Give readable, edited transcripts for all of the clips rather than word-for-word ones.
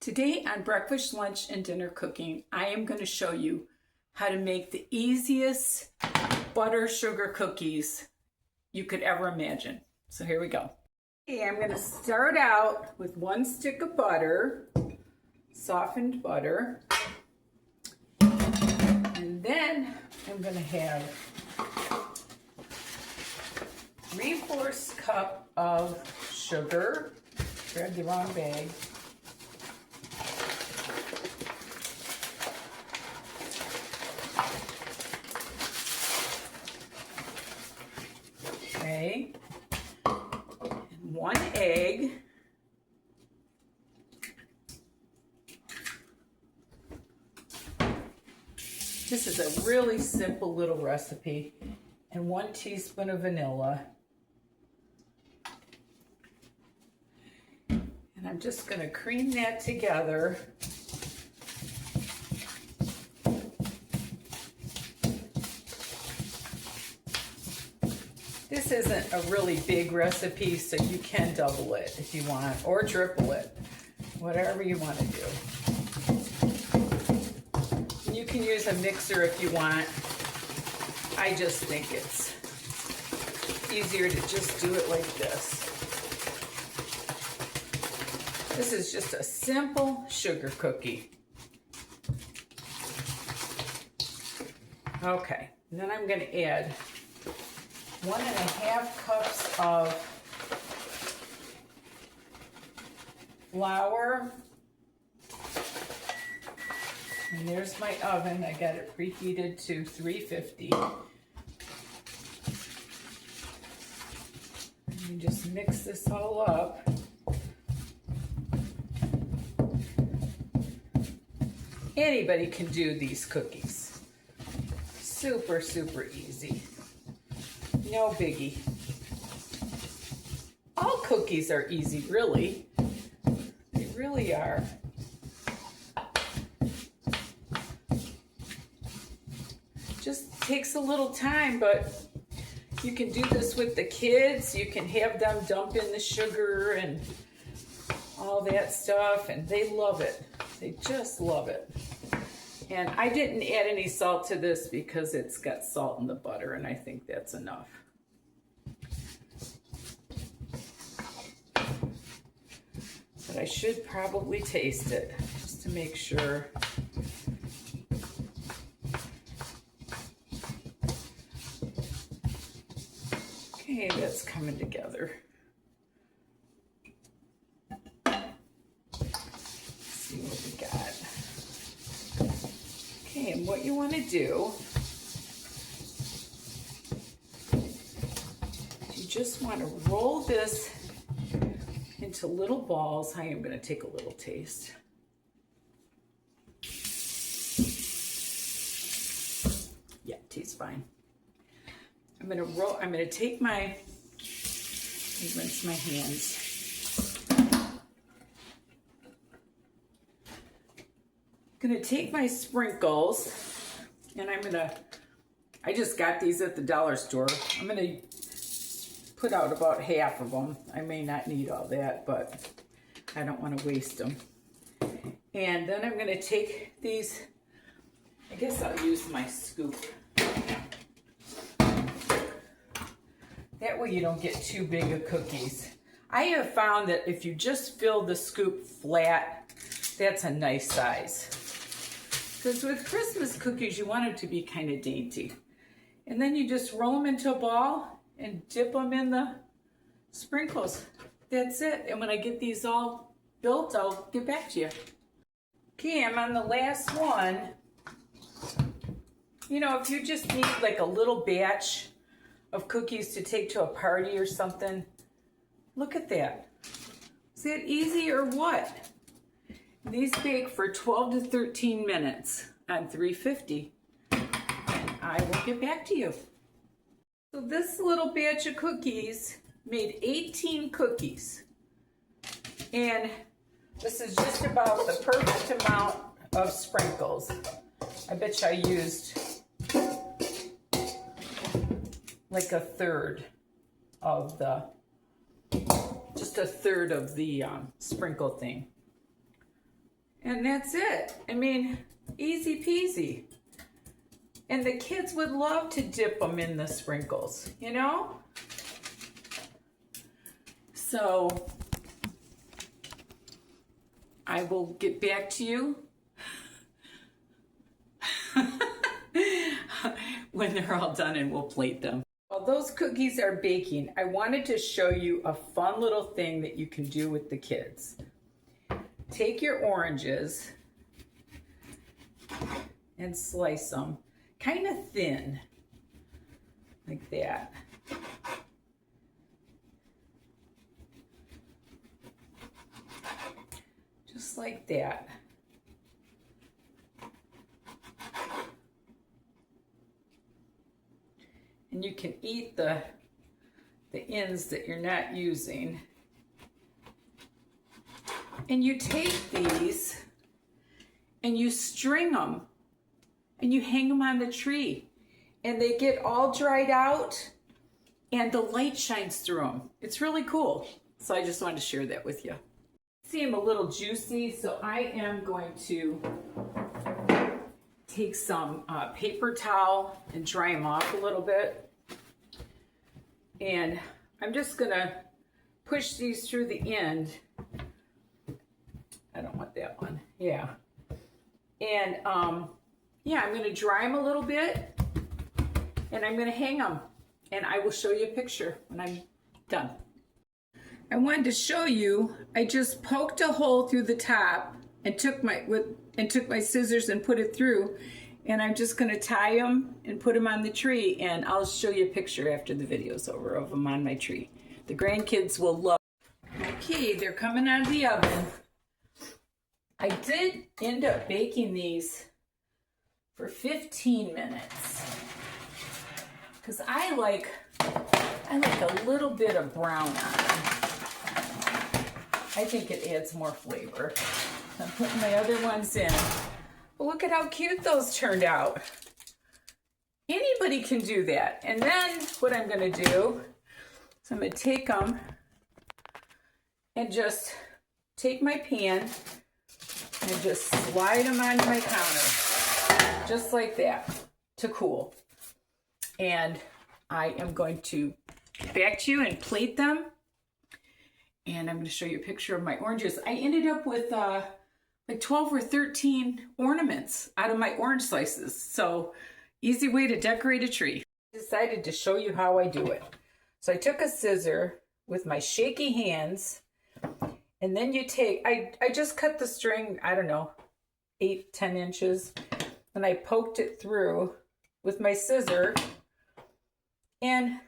Today on Breakfast, Lunch, and Dinner Cooking, I am going to show you how to make the easiest butter sugar cookies you could ever imagine. So here we go. Okay, I'm going to start out with 1 stick of butter, softened butter, and then I'm going to have 3/4 cup of sugar. Grabbed the wrong bag. Okay, and 1 egg. This is a really simple little recipe. And 1 teaspoon of vanilla. And I'm just going to cream that together. This isn't a really big recipe, so you can double it if you want, or triple it, whatever you want to do. You can use a mixer if you want. I just think it's easier to just do it like this. This is just a simple sugar cookie. Okay, and then I'm going to add 1.5 cups of flour. And there's my oven. I got it preheated to 350. And you just mix this all up. Anybody can do these cookies. Super, super easy. No biggie. All cookies are easy, really. They really are. Just takes a little time, but you can do this with the kids. You can have them dump in the sugar and all that stuff, and they love it. They just love it. And I didn't add any salt to this because it's got salt in the butter, and I think that's enough. But I should probably taste it just to make sure. Okay, that's coming together. Let's see what we got. Okay, and what you want to do, you just want to roll this into little balls. I am going to take a little taste. Yeah, it tastes fine. I'm going to take my, rinse my hands. I'm going to take my sprinkles, and I just got these at the dollar store. I'm going to put out about half of them. I may not need all that, but I don't want to waste them. And then I'm going to take these, I guess I'll use my scoop. That way you don't get too big of cookies. I have found that if you just fill the scoop flat, that's a nice size. Because with Christmas cookies, you want them to be kind of dainty. And then you just roll them into a ball and dip them in the sprinkles. That's it. And when I get these all built, I'll get back to you. Okay, I'm on the last one. You know, if you just need like a little batch of cookies to take to a party or something, look at that. Is that easy or what? These bake for 12 to 13 minutes on 350. And I will get back to you. So this little batch of cookies made 18 cookies. And this is just about the perfect amount of sprinkles. I bet you I used like a third of the, just a third of the sprinkle thing. And that's it. I mean, easy peasy. And the kids would love to dip them in the sprinkles, you know? So I will get back to you when they're all done and we'll plate them. While those cookies are baking, I wanted to show you a fun little thing that you can do with the kids. Take your oranges and slice them kind of thin, like that. Just like that. And you can eat the ends that you're not using. And you take these and you string them and you hang them on the tree. And they get all dried out and the light shines through them. It's really cool. So I just wanted to share that with you. See them a little juicy, so I am going to take some paper towel and dry them off a little bit. And I'm just gonna push these through the end. I don't want that one, yeah. And yeah, I'm gonna dry them a little bit and I'm gonna hang them. And I will show you a picture when I'm done. I wanted to show you, I just poked a hole through the top and took my scissors and put it through, and I'm just gonna tie them and put them on the tree, and I'll show you a picture after the video's over of them on my tree. The grandkids will love it. Okay, they're coming out of the oven. I did end up baking these for 15 minutes because I like a little bit of brown on them. I think it adds more flavor. I'm putting my other ones in. But look at how cute those turned out. Anybody can do that. And then what I'm gonna do is I'm gonna take them and just take my pan and just slide them onto my counter. Just like that, to cool. And I am going to back to you and plate them. And I'm going to show you a picture of my oranges. I ended up with like 12 or 13 ornaments out of my orange slices. So easy way to decorate a tree. I decided to show you how I do it. So I took a scissor with my shaky hands, and then you take, I just cut the string, I don't know, 8-10 inches, and I poked it through with my scissor and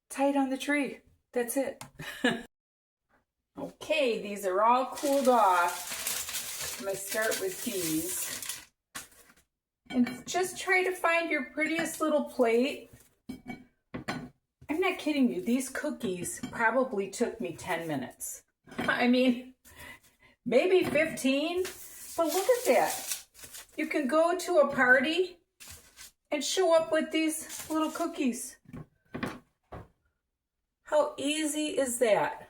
tied on the tree. That's it. Okay, these are all cooled off. I'm going to start with these. And just try to find your prettiest little plate. I'm not kidding you. These cookies probably took me 10 minutes. I mean, maybe 15. But look at that. You can go to a party and show up with these little cookies. How easy is that?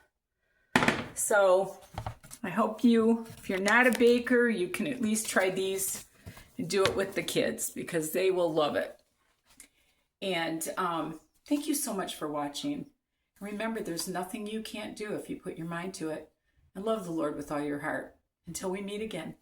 So I hope you, if you're not a baker, you can at least try these and do it with the kids because they will love it. And thank you so much for watching. Remember, there's nothing you can't do if you put your mind to it. And love the Lord with all your heart. Until we meet again.